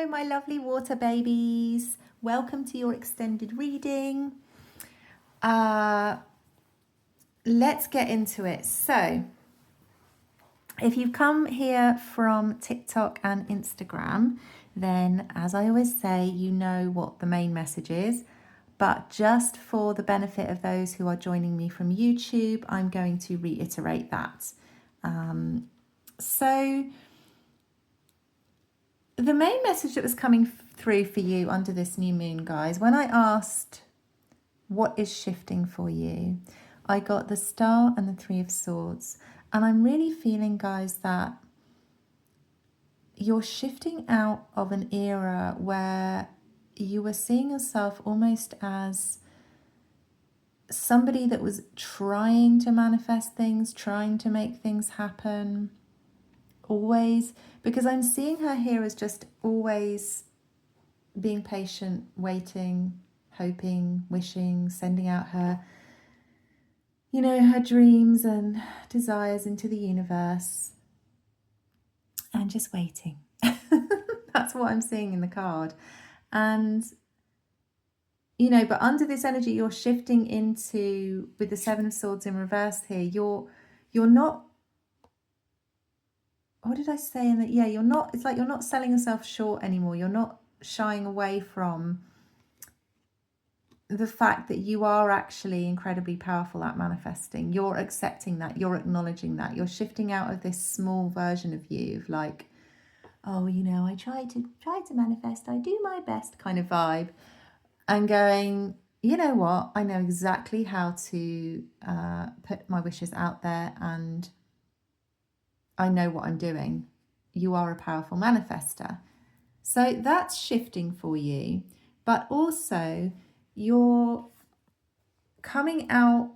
Hello, my lovely water babies. Welcome to your extended reading. Let's get into it. So, if you've come here from TikTok and Instagram, then as I always say, you know what the main message is. But just for the benefit of those who are joining me from YouTube, I'm going to reiterate that. So, the main message that was coming through for you under this new moon, guys, when I asked what is shifting for you, I got the Star and the Three of Swords. And I'm really feeling, guys, that you're shifting out of an era where you were seeing yourself almost as somebody that was trying to manifest things, trying to make things happen. Always, because I'm seeing her here as just always being patient, waiting, hoping, wishing, sending out her, her dreams and desires into the universe and just waiting. That's what I'm seeing in the card. And, but under this energy, you're shifting into, with the Seven of Swords in reverse here, you're not, what did I say in that? Yeah, it's like you're not selling yourself short anymore. You're not shying away from the fact that you are actually incredibly powerful at manifesting. You're accepting that. You're acknowledging that. You're shifting out of this small version of you of like, oh, I try to manifest. I do my best kind of vibe, and going, you know what? I know exactly how to put my wishes out there, and I know what I'm doing. You are a powerful manifester. So that's shifting for you. But also you're coming out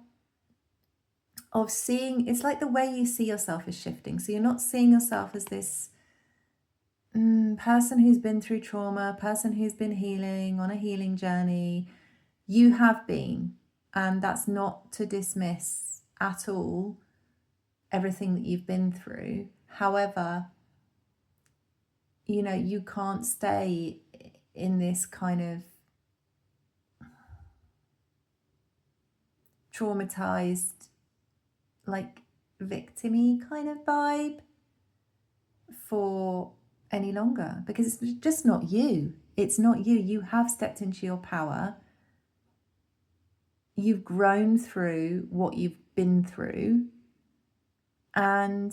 of seeing, it's like the way you see yourself is shifting. So you're not seeing yourself as this person who's been through trauma, person who's been healing, on a healing journey. You have been. And that's not to dismiss at all everything that you've been through. However, you can't stay in this kind of traumatized, like victim-y kind of vibe for any longer, because it's just not you. It's not you. You have stepped into your power. You've grown through what you've been through. And,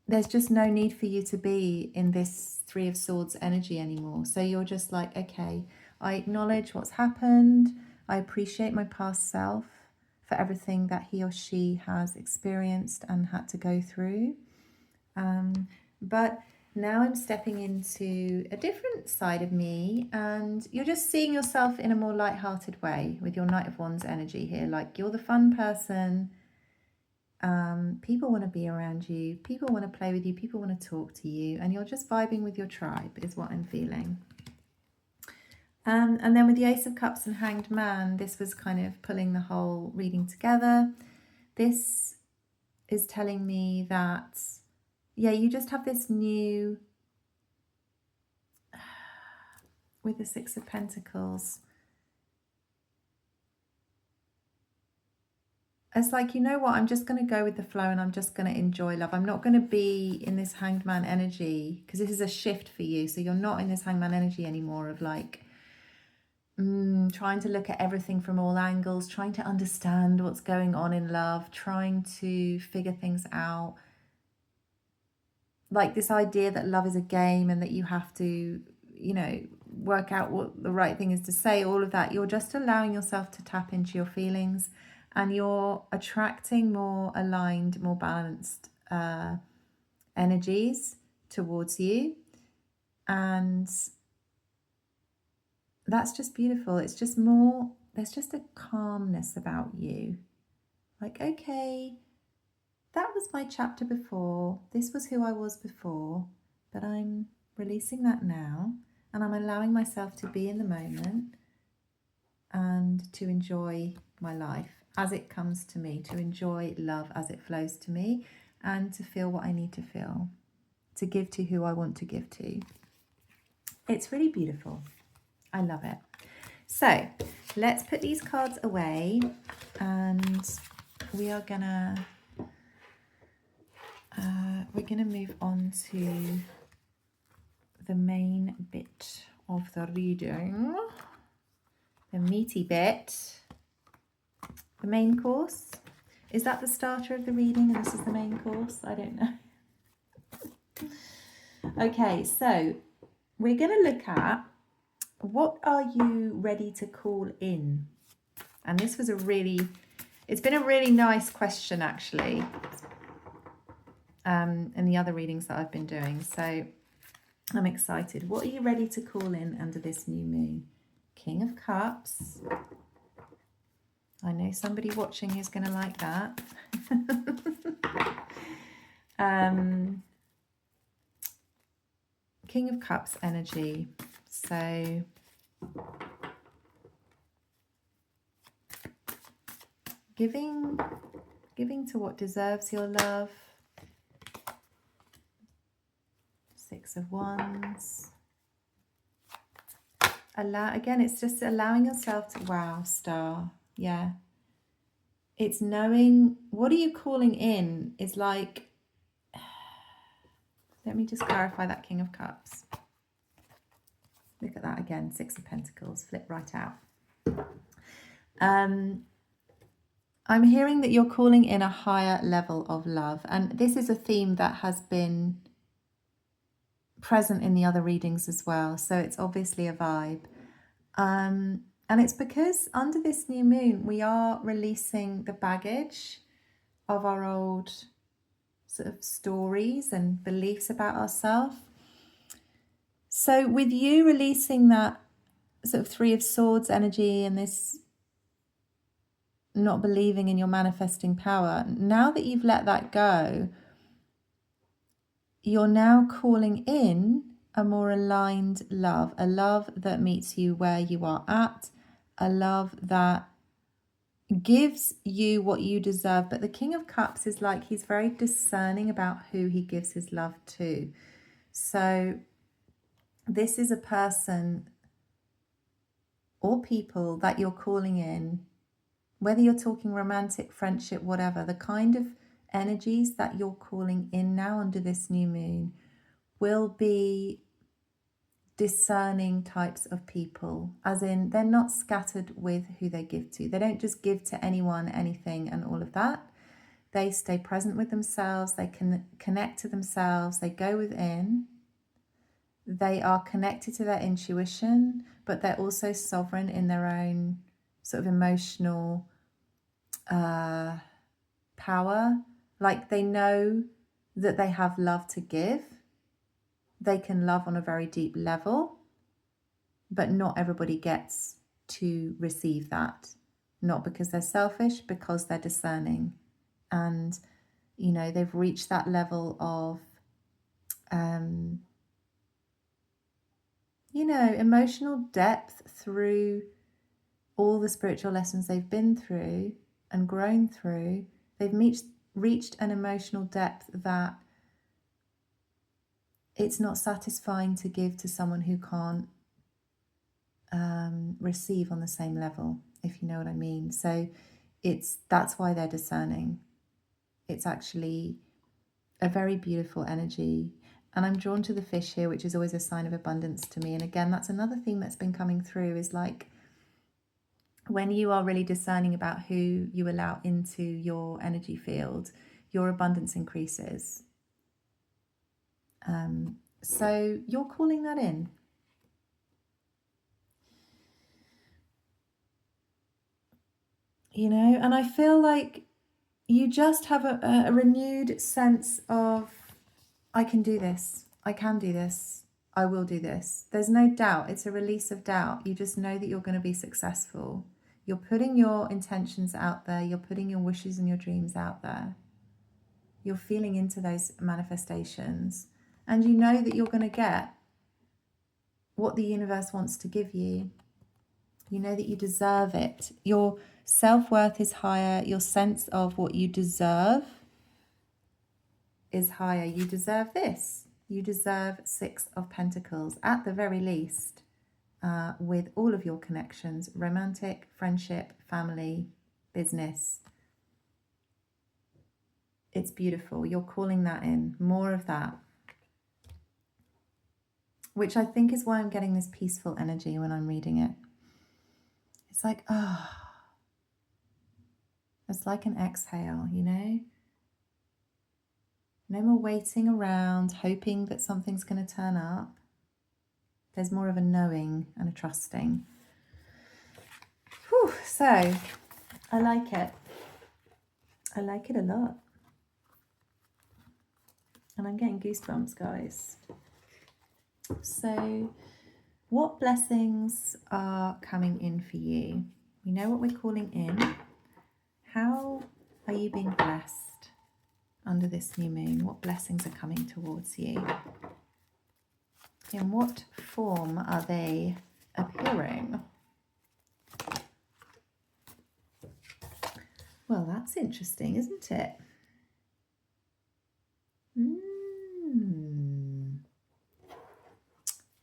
there's just no need for you to be in this Three of Swords energy anymore. So you're just like, okay, I acknowledge what's happened. I appreciate my past self for everything that he or she has experienced and had to go through. But now I'm stepping into a different side of me, and you're just seeing yourself in a more lighthearted way with your Knight of Wands energy here. Like, you're the fun person. People want to be around you. People want to play with you. People want to talk to you. And you're just vibing with your tribe is what I'm feeling. And then with the Ace of Cups and Hanged Man, this was kind of pulling the whole reading together. This is telling me that, yeah, you just have this new, with the Six of Pentacles, it's like, you know what, I'm just going to go with the flow and I'm just going to enjoy love. I'm not going to be in this Hanged Man energy, because this is a shift for you. So you're not in this Hanged Man energy anymore of like, trying to look at everything from all angles, trying to understand what's going on in love, trying to figure things out. Like this idea that love is a game and that you have to, work out what the right thing is to say, all of that. You're just allowing yourself to tap into your feelings, and you're attracting more aligned, more balanced energies towards you. And that's just beautiful. It's just more, there's just a calmness about you. Like, okay, that was my chapter before. This was who I was before, but I'm releasing that now, and I'm allowing myself to be in the moment and to enjoy my life as it comes to me, to enjoy love as it flows to me, and to feel what I need to feel. to give to who I want to give to. It's really beautiful. I love it. So let's put these cards away, and we are gonna we're gonna move on to the main bit of the reading, the meaty bit, the main course. Is that the starter of the reading and this is the main course? I don't know. Okay, so we're going to look at, what are you ready to call in? And this was it's been a really nice question actually, in the other readings that I've been doing. So I'm excited. What are you ready to call in under this new moon? King of Cups. I know somebody watching who's going to like that. King of Cups energy. So giving to what deserves your love. Six of Wands. Again, it's just allowing yourself to, wow, star. Yeah. It's knowing, what are you calling in is like, let me just clarify that King of Cups. Look at that again, Six of Pentacles, flip right out. I'm hearing that you're calling in a higher level of love. And this is a theme that has been present in the other readings as well. So it's obviously a vibe. And it's because under this new moon, we are releasing the baggage of our old sort of stories and beliefs about ourselves. So with you releasing that sort of Three of Swords energy and this not believing in your manifesting power, now that you've let that go, you're now calling in a more aligned love, a love that meets you where you are at, a love that gives you what you deserve. But the King of Cups is like, he's very discerning about who he gives his love to. So this is a person or people that you're calling in, whether you're talking romantic, friendship, whatever, the kind of energies that you're calling in now under this new moon will be discerning types of people, as in they're not scattered with who they give to. They don't just give to anyone, anything and all of that. They stay present with themselves, they can connect to themselves, they go within, they are connected to their intuition, but they're also sovereign in their own sort of emotional power. Like they know that they have love to give. They can love on a very deep level, but not everybody gets to receive that. Not because they're selfish, because they're discerning. And, you know, they've reached that level of, you know, emotional depth through all the spiritual lessons they've been through and grown through. They've reached an emotional depth that it's not satisfying to give to someone who can't receive on the same level, if you know what I mean. So that's why they're discerning. It's actually a very beautiful energy. And I'm drawn to the fish here, which is always a sign of abundance to me. And again, that's another theme that's been coming through, is like when you are really discerning about who you allow into your energy field, your abundance increases. So you're calling that in. You know, and I feel like you just have a renewed sense of, I can do this, I can do this, I will do this. There's no doubt. It's a release of doubt. You just know that you're going to be successful. You're putting your intentions out there. You're putting your wishes and your dreams out there. You're feeling into those manifestations. And you know that you're going to get what the universe wants to give you. You know that you deserve it. Your self-worth is higher. Your sense of what you deserve is higher. You deserve this. You deserve 6 of Pentacles, at the very least, with all of your connections, romantic, friendship, family, business. It's beautiful. You're calling that in. More of that. Which I think is why I'm getting this peaceful energy when I'm reading it. It's like, oh, it's like an exhale, you know? No more waiting around, hoping that something's going to turn up. There's more of a knowing and a trusting. Whew, so, I like it. I like it a lot. And I'm getting goosebumps, guys. So, what blessings are coming in for you? We know what we're calling in. How are you being blessed under this new moon? What blessings are coming towards you? In what form are they appearing? Well, that's interesting, isn't it?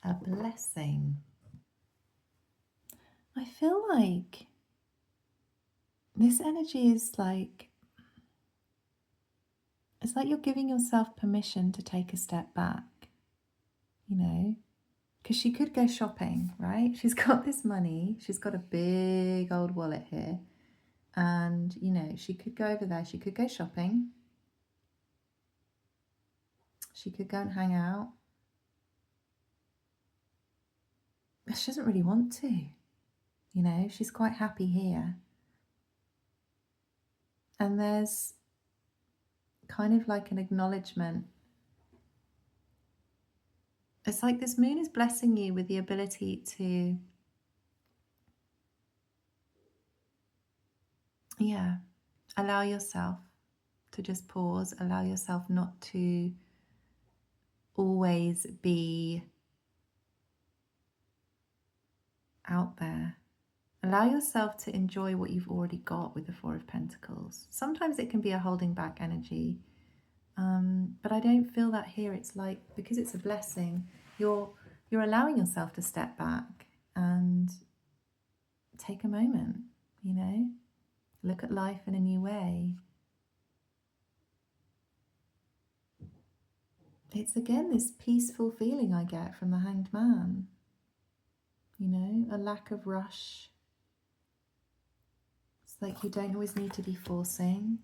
A blessing. I feel like this energy is like, it's like you're giving yourself permission to take a step back, you know, because she could go shopping, right? She's got this money. She's got a big old wallet here. And, you know, she could go over there. She could go shopping. She could go and hang out. But she doesn't really want to. You know, she's quite happy here. And there's kind of like an acknowledgement. It's like this moon is blessing you with the ability to, yeah, allow yourself to just pause, allow yourself not to always be out there. Allow yourself to enjoy what you've already got with the Four of Pentacles. Sometimes it can be a holding back energy, but I don't feel that here. It's like, because it's a blessing, you're allowing yourself to step back and take a moment, you know, look at life in a new way. It's again this peaceful feeling I get from the Hanged Man, you know, a lack of rush. It's like you don't always need to be forcing.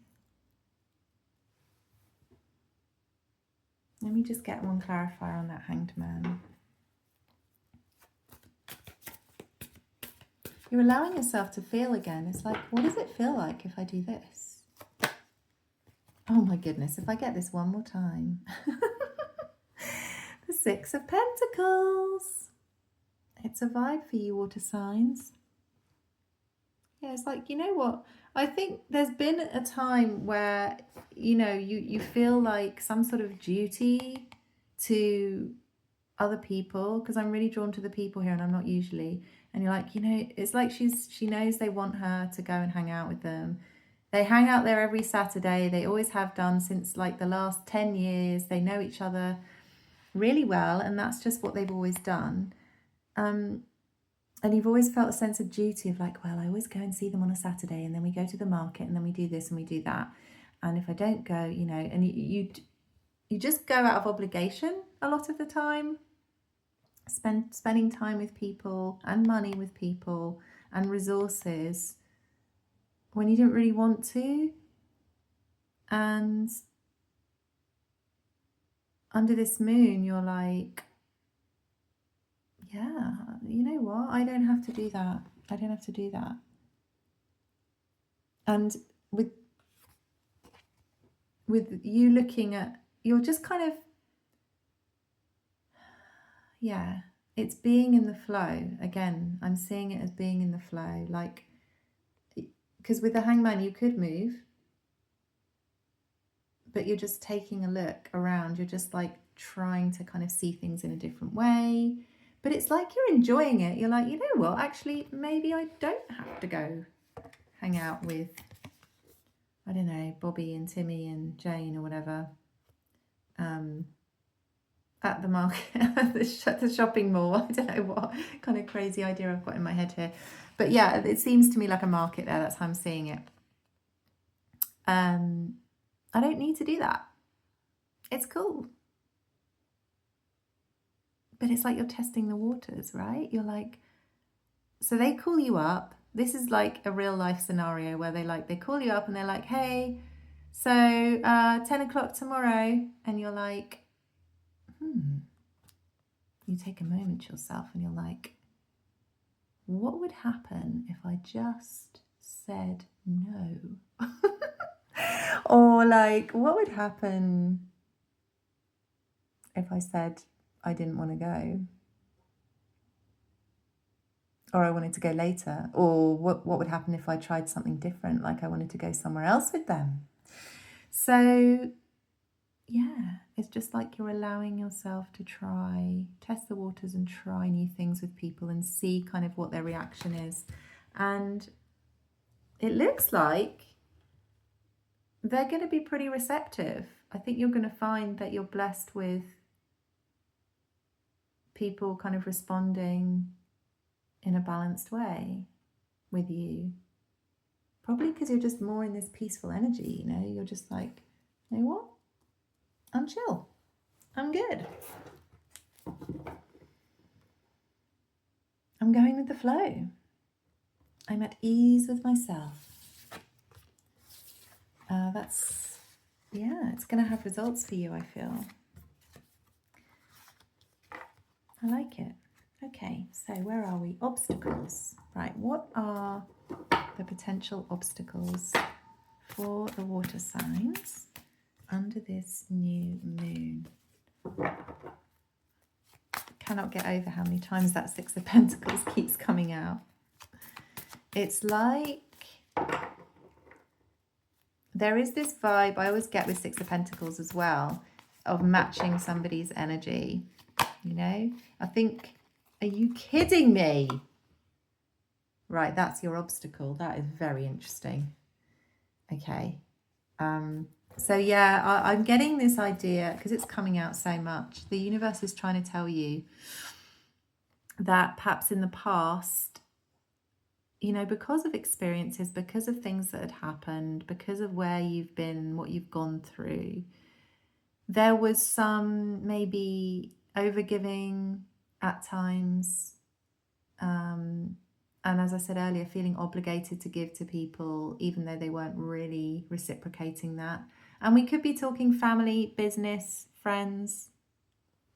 Let me just get one clarifier on that Hanged Man. You're allowing yourself to feel again. It's like, what does it feel like if I do this? Oh my goodness, if I get this one more time. The Six of Pentacles. It's a vibe for you, water signs. Yeah, it's like, you know what? I think there's been a time where, you know, you feel like some sort of duty to other people, because I'm really drawn to the people here and I'm not usually. And you're like, you know, it's like she knows they want her to go and hang out with them. They hang out there every Saturday. They always have done since like the last 10 years. They know each other really well, and that's just what they've always done. And you've always felt a sense of duty of like, well, I always go and see them on a Saturday, and then we go to the market, and then we do this and we do that. And if I don't go, you know, and you just go out of obligation a lot of the time, spending time with people and money with people and resources when you don't really want to. And under this moon, you're like, yeah, you know what? I don't have to do that. I don't have to do that. And with you looking at, you're just kind of, yeah, it's being in the flow. Again, I'm seeing it as being in the flow. Like, because with the Hangman, you could move, but you're just taking a look around. You're just like trying to kind of see things in a different way. But it's like you're enjoying it. You're like, you know what, actually, maybe I don't have to go hang out with, I don't know, Bobby and Timmy and Jane or whatever. at the market, the shopping mall. I don't know what kind of crazy idea I've got in my head here. But yeah, it seems to me like a market there. That's how I'm seeing it. I don't need to do that. It's cool. But it's like you're testing the waters, right? You're like, so they call you up. This is like a real life scenario where they call you up and they're like, hey, so 10 o'clock tomorrow. And you're like, You take a moment to yourself and you're like, what would happen if I just said no? Or like, what would happen if I said I didn't want to go? Or I wanted to go later? Or what would happen if I tried something different, like I wanted to go somewhere else with them? So yeah, it's just like you're allowing yourself to test the waters and try new things with people and see kind of what their reaction is. And it looks like they're going to be pretty receptive. I think you're going to find that you're blessed with people kind of responding in a balanced way with you. Probably because you're just more in this peaceful energy, you know, you're just like, you know what? I'm chill. I'm good. I'm going with the flow. I'm at ease with myself. It's going to have results for you, I feel. I like it. Okay, so where are we? Obstacles. Right, what are the potential obstacles for the water signs under this new moon? Cannot get over how many times that Six of Pentacles keeps coming out. It's like there is this vibe I always get with Six of Pentacles as well, of matching somebody's energy. You know, I think, are you kidding me? Right, that's your obstacle. That is very interesting. Okay. So yeah, I'm getting this idea because it's coming out so much. The universe is trying to tell you that perhaps in the past, you know, because of experiences, because of things that had happened, because of where you've been, what you've gone through, there was some maybe overgiving at times. And as I said earlier, feeling obligated to give to people, even though they weren't really reciprocating that. And we could be talking family, business, friends,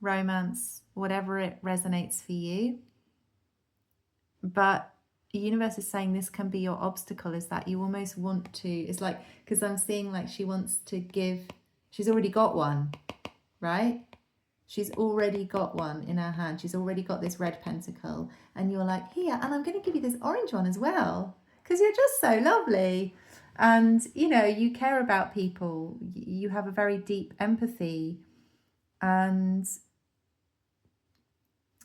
romance, whatever it resonates for you. But the universe is saying this can be your obstacle, is that you almost want to, it's like, because I'm seeing like she wants to give, she's already got one, right? She's already got one in her hand. She's already got this red pentacle. And you're like, here, and I'm going to give you this orange one as well. Because you're just so lovely. And, you know, you care about people. You have a very deep empathy. And,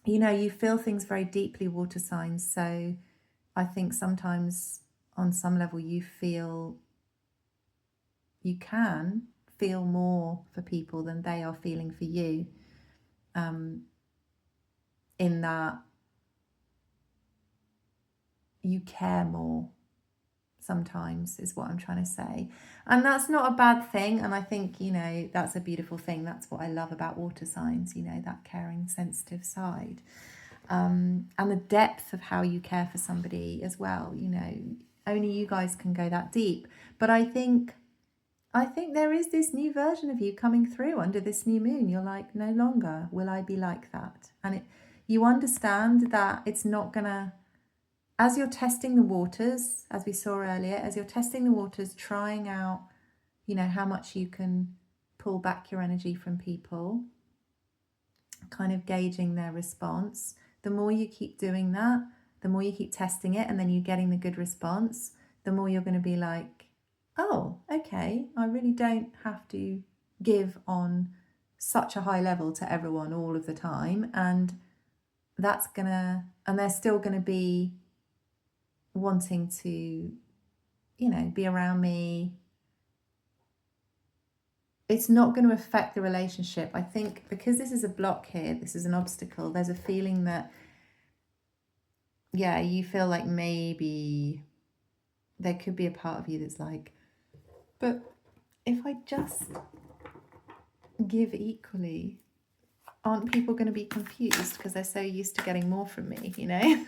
you know, you feel things very deeply, water signs. So I think sometimes on some level you can feel more for people than they are feeling for you. In that you care more sometimes, is what I'm trying to say. And that's not a bad thing. And I think, you know, that's a beautiful thing. That's what I love about water signs, you know, that caring, sensitive side. And the depth of how you care for somebody as well, you know, only you guys can go that deep. But I think there is this new version of you coming through under this new moon. You're like, no longer will I be like that. And you understand that it's not gonna, as you're testing the waters, as we saw earlier, as you're testing the waters, trying out, you know, how much you can pull back your energy from people, kind of gauging their response. The more you keep doing that, the more you keep testing it, and then you're getting the good response, the more you're going to be like, oh, okay, I really don't have to give on such a high level to everyone all of the time. And that's gonna, and they're still going to be wanting to, you know, be around me, it's not going to affect the relationship. I think because this is a block here, this is an obstacle, there's a feeling that, yeah, you feel like maybe there could be a part of you that's like, but if I just give equally, aren't people going to be confused because they're so used to getting more from me, you know?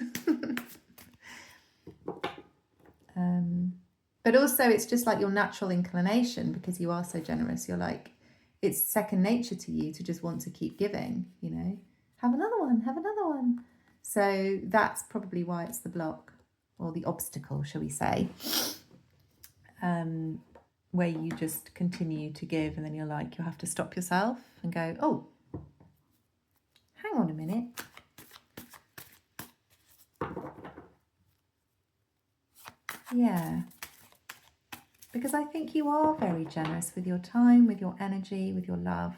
But also it's just like your natural inclination, because you are so generous. You're like, it's second nature to you to just want to keep giving, you know? Have another one, have another one. So that's probably why it's the block, or the obstacle, shall we say, where you just continue to give, and then you're like, you have to stop yourself and go, oh, hang on a minute. Yeah. Because I think you are very generous with your time, with your energy, with your love.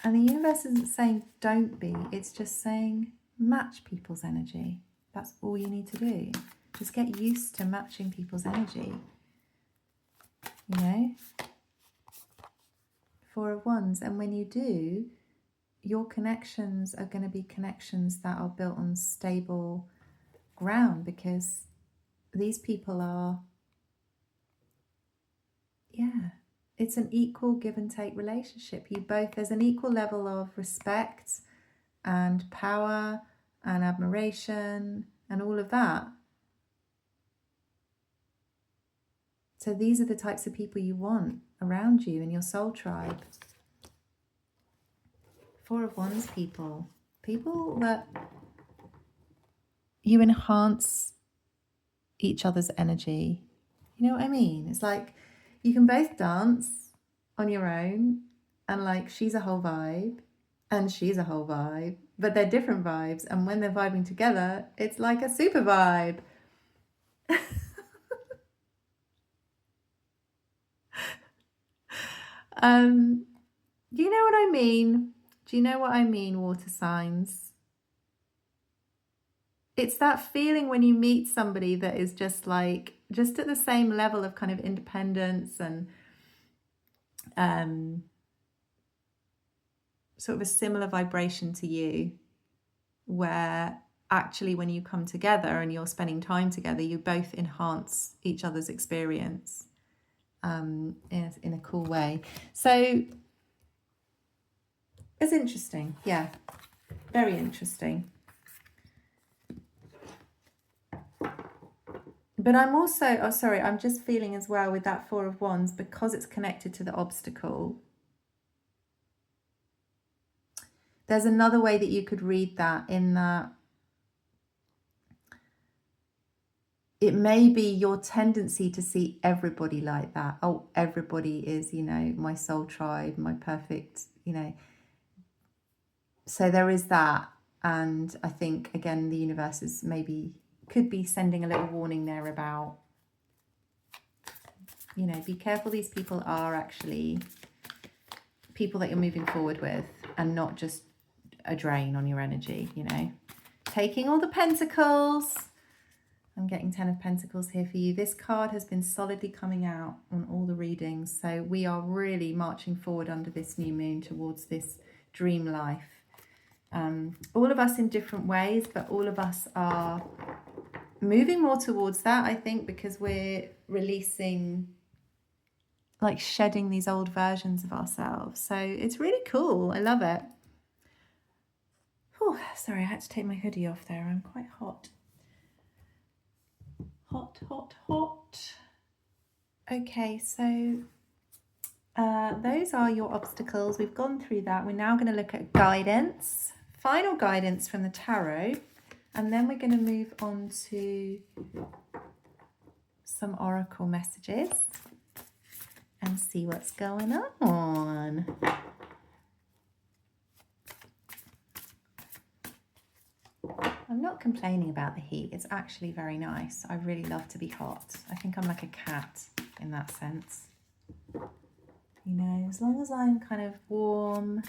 And the universe isn't saying don't be, it's just saying match people's energy. That's all you need to do. Just get used to matching people's energy. You know? Four of Wands. And when you do, your connections are going to be connections that are built on stable ground, because these people are, yeah, it's an equal give and take relationship. You both, there's an equal level of respect and power and admiration and all of that. So these are the types of people you want around you in your soul tribe. Four of Wands people. People that you enhance each other's energy. You know what I mean? It's like you can both dance on your own, and like she's a whole vibe and she's a whole vibe, but they're different vibes, and when they're vibing together, it's like a super vibe. Do you know what I mean? Do you know what I mean, water signs? It's that feeling when you meet somebody that is just like, just at the same level of kind of independence and sort of a similar vibration to you, where actually when you come together and you're spending time together, you both enhance each other's experience in a cool way. So it's interesting. Yeah, very interesting. But I'm also, I'm just feeling as well with that Four of Wands, because it's connected to the obstacle. There's another way that you could read that, in that it may be your tendency to see everybody like that. Oh, everybody is, you know, my soul tribe, my perfect, you know. So there is that. And I think, again, the universe is could be sending a little warning there about, you know, be careful. These people are actually people that you're moving forward with, and not just a drain on your energy, you know. Taking all the pentacles. I'm getting 10 of Pentacles here for you. This card has been solidly coming out on all the readings. So we are really marching forward under this new moon towards this dream life. All of us in different ways, but all of us are moving more towards that, I think, because we're releasing, like shedding these old versions of ourselves. So it's really cool. I love it. Oh, sorry, I had to take my hoodie off there. I'm quite hot. Hot, hot, hot. Okay, so those are your obstacles. We've gone through that. We're now going to look at guidance, final guidance from the tarot, and then we're going to move on to some oracle messages and see what's going on. I'm not complaining about the heat. It's actually very nice. I really love to be hot. I think I'm like a cat in that sense. You know, as long as I'm kind of warm,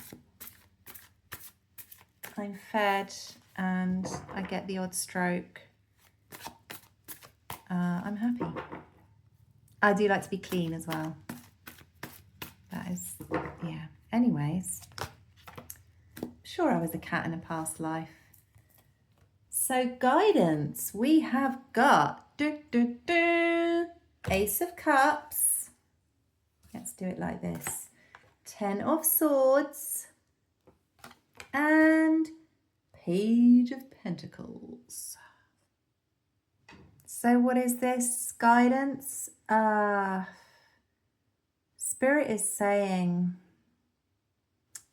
I'm fed, and I get the odd stroke, I'm happy. I do like to be clean as well. that is, yeah. Anyways, sure I was a cat in a past life. So guidance, we have got Ace of Cups. Let's do it like this. 10 of Swords and Page of Pentacles. So what is this guidance? Spirit is saying,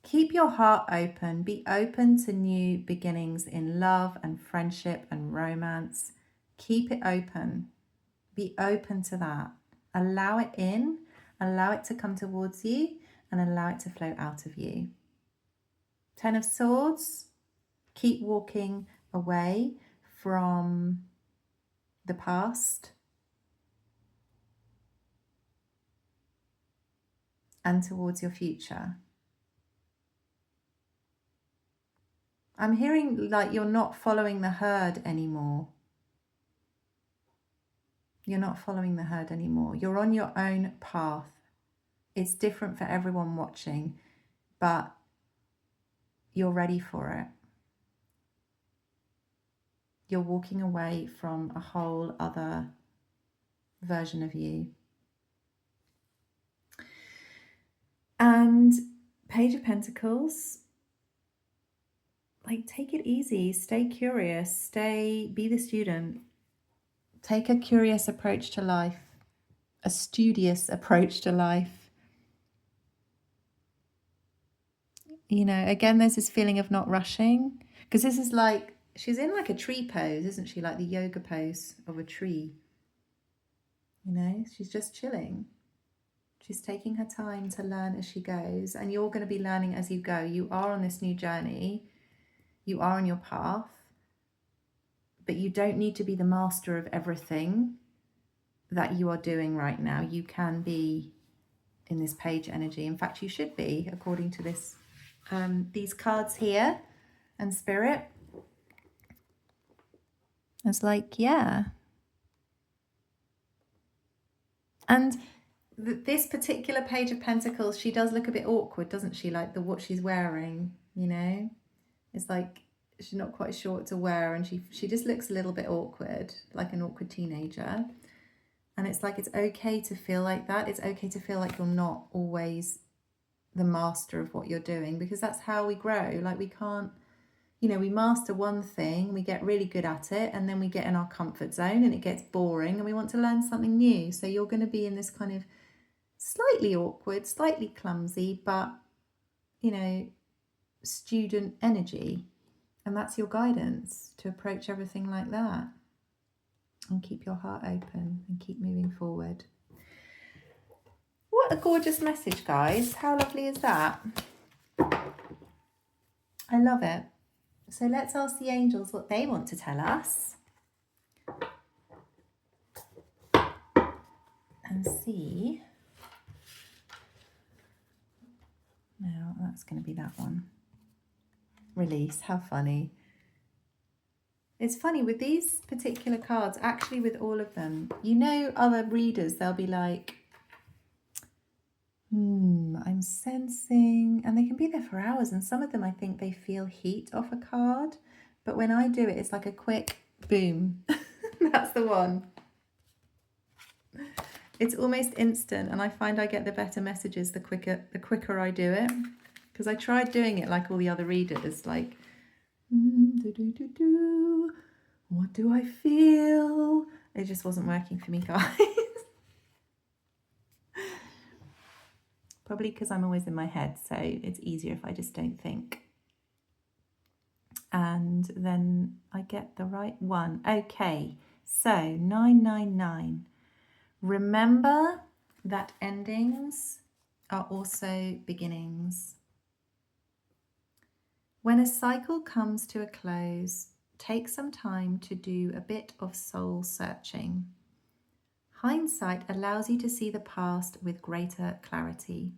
keep your heart open. Be open to new beginnings in love and friendship and romance. Keep it open. Be open to that. Allow it in. Allow it to come towards you and allow it to flow out of you. 10 of Swords. Keep walking away from the past and towards your future. I'm hearing like you're not following the herd anymore. You're not following the herd anymore. You're on your own path. It's different for everyone watching, but you're ready for it. You're walking away from a whole other version of you. And Page of Pentacles, like, take it easy, stay curious, be the student. Take a curious approach to life, a studious approach to life. You know, again, there's this feeling of not rushing, because this is like, she's in like a tree pose, isn't she? Like the yoga pose of a tree. You know, she's just chilling. She's taking her time to learn as she goes, and you're going to be learning as you go. You are on this new journey. You are on your path, but you don't need to be the master of everything that you are doing right now. You can be in this page energy. In fact, you should be, according to this, these cards here and Spirit. It's like, yeah. And this particular Page of Pentacles, she does look a bit awkward, doesn't she? Like what she's wearing, you know? It's like she's not quite sure what to wear, and she just looks a little bit awkward, like an awkward teenager. And it's like, it's okay to feel like that. It's okay to feel like you're not always the master of what you're doing, because that's how we grow. Like, we can't, you know, we master one thing, we get really good at it, and then we get in our comfort zone and it gets boring and we want to learn something new. So you're going to be in this kind of slightly awkward, slightly clumsy, but, you know, student energy. And that's your guidance, to approach everything like that. And keep your heart open and keep moving forward. What a gorgeous message, guys. How lovely is that? I love it. So let's ask the angels what they want to tell us. And see. Now, that's going to be that one. Release. How funny. It's funny with these particular cards, actually with all of them, you know, other readers, they'll be like, I'm sensing, and they can be there for hours. And some of them, I think they feel heat off a card. But when I do it, it's like a quick boom. That's the one. It's almost instant. And I find I get the better messages the quicker I do it. Because I tried doing it like all the other readers, like, what do I feel? It just wasn't working for me, guys. Probably because I'm always in my head, so it's easier if I just don't think. And then I get the right one. Okay, so 999. Remember that endings are also beginnings. When a cycle comes to a close, take some time to do a bit of soul searching. Hindsight allows you to see the past with greater clarity.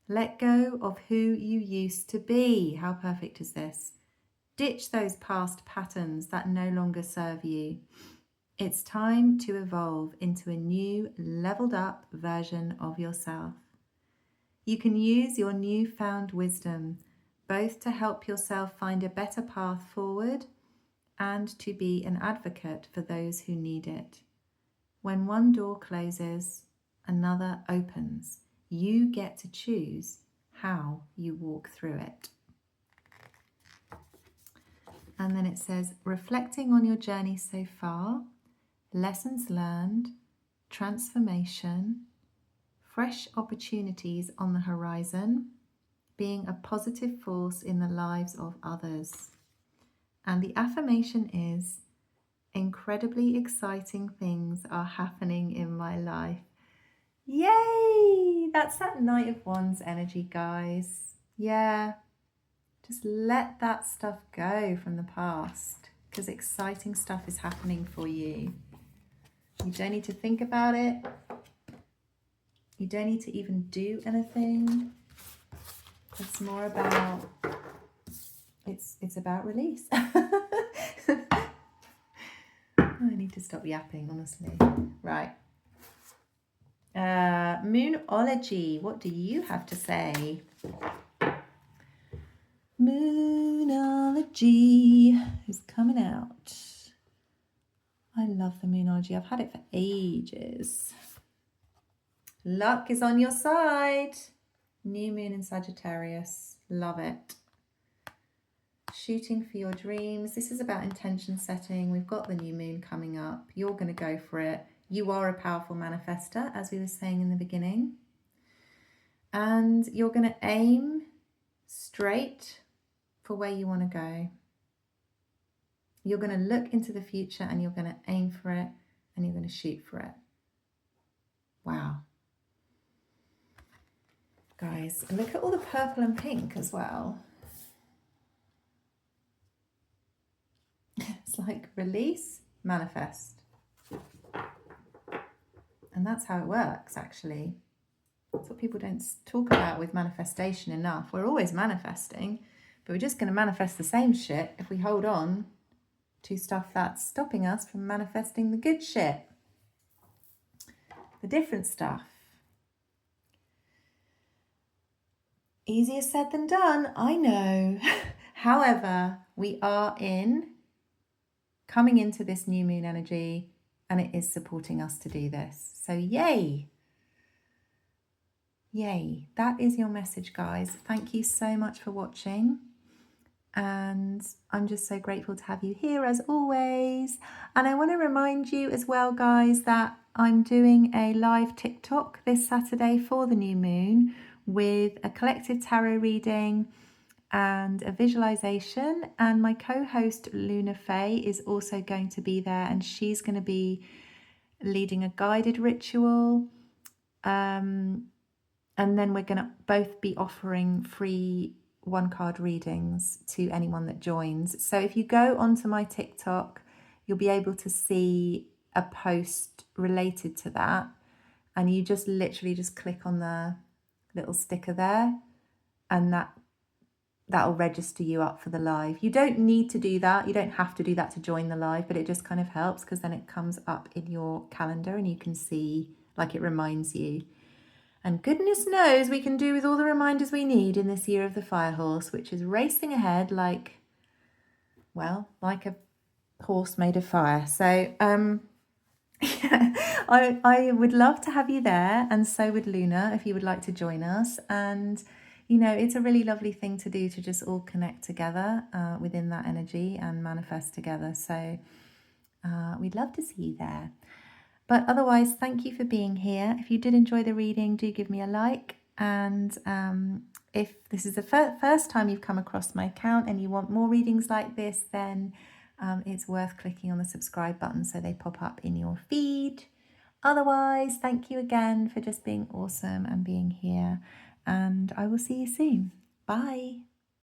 Let go of who you used to be. How perfect is this? Ditch those past patterns that no longer serve you. It's time to evolve into a new, leveled up version of yourself. You can use your newfound wisdom both to help yourself find a better path forward and to be an advocate for those who need it. When one door closes, another opens. You get to choose how you walk through it. And then it says, reflecting on your journey so far, lessons learned, transformation, fresh opportunities on the horizon, being a positive force in the lives of others. And the affirmation is, incredibly exciting things are happening in my life. Yay! That's that Knight of Wands energy, guys. Yeah. Just let that stuff go from the past, because exciting stuff is happening for you. You don't need to think about it. You don't need to even do anything. It's more about, it's about release. I need to stop yapping, honestly. Right. Moonology, what do you have to say? Moonology is coming out. I love the Moonology. I've had it for ages. Luck is on your side. New moon in Sagittarius. Love it. Shooting for your dreams. This is about intention setting. We've got the new moon coming up. You're going to go for it. You are a powerful manifester, as we were saying in the beginning. And you're going to aim straight for where you want to go. You're going to look into the future and you're going to aim for it and you're going to shoot for it. Wow. Guys, look at all the purple and pink as well. It's like release, manifest. And that's how it works, actually. That's what people don't talk about with manifestation enough. We're always manifesting, but we're just going to manifest the same shit if we hold on to stuff that's stopping us from manifesting the good shit. The different stuff. Easier said than done, I know. However, we are coming into this new moon energy, and it is supporting us to do this. So yay. Yay. That is your message, guys. Thank you so much for watching. And I'm just so grateful to have you here as always. And I want to remind you as well, guys, that I'm doing a live TikTok this Saturday for the new moon with a collective tarot reading and a visualization. And my co-host Luna Faye is also going to be there, and she's going to be leading a guided ritual. And then we're going to both be offering free one-card readings to anyone that joins. So if you go onto my TikTok, you'll be able to see a post related to that, and you just literally just click on the little sticker there, and that'll register you up for the live. You don't need to do that. You don't have to do that to join the live, but it just kind of helps, because then it comes up in your calendar and you can see, like, it reminds you. And goodness knows we can do with all the reminders we need in this year of the fire horse, which is racing ahead like a horse made of fire. So I would love to have you there, and so would Luna if you would like to join us. And you know, it's a really lovely thing to do, to just all connect together within that energy and manifest together. So we'd love to see you there. But otherwise, thank you for being here. If you did enjoy the reading, do give me a like. And if this is the first time you've come across my account and you want more readings like this, then it's worth clicking on the subscribe button so they pop up in your feed. Otherwise, thank you again for just being awesome and being here. And I will see you soon. Bye.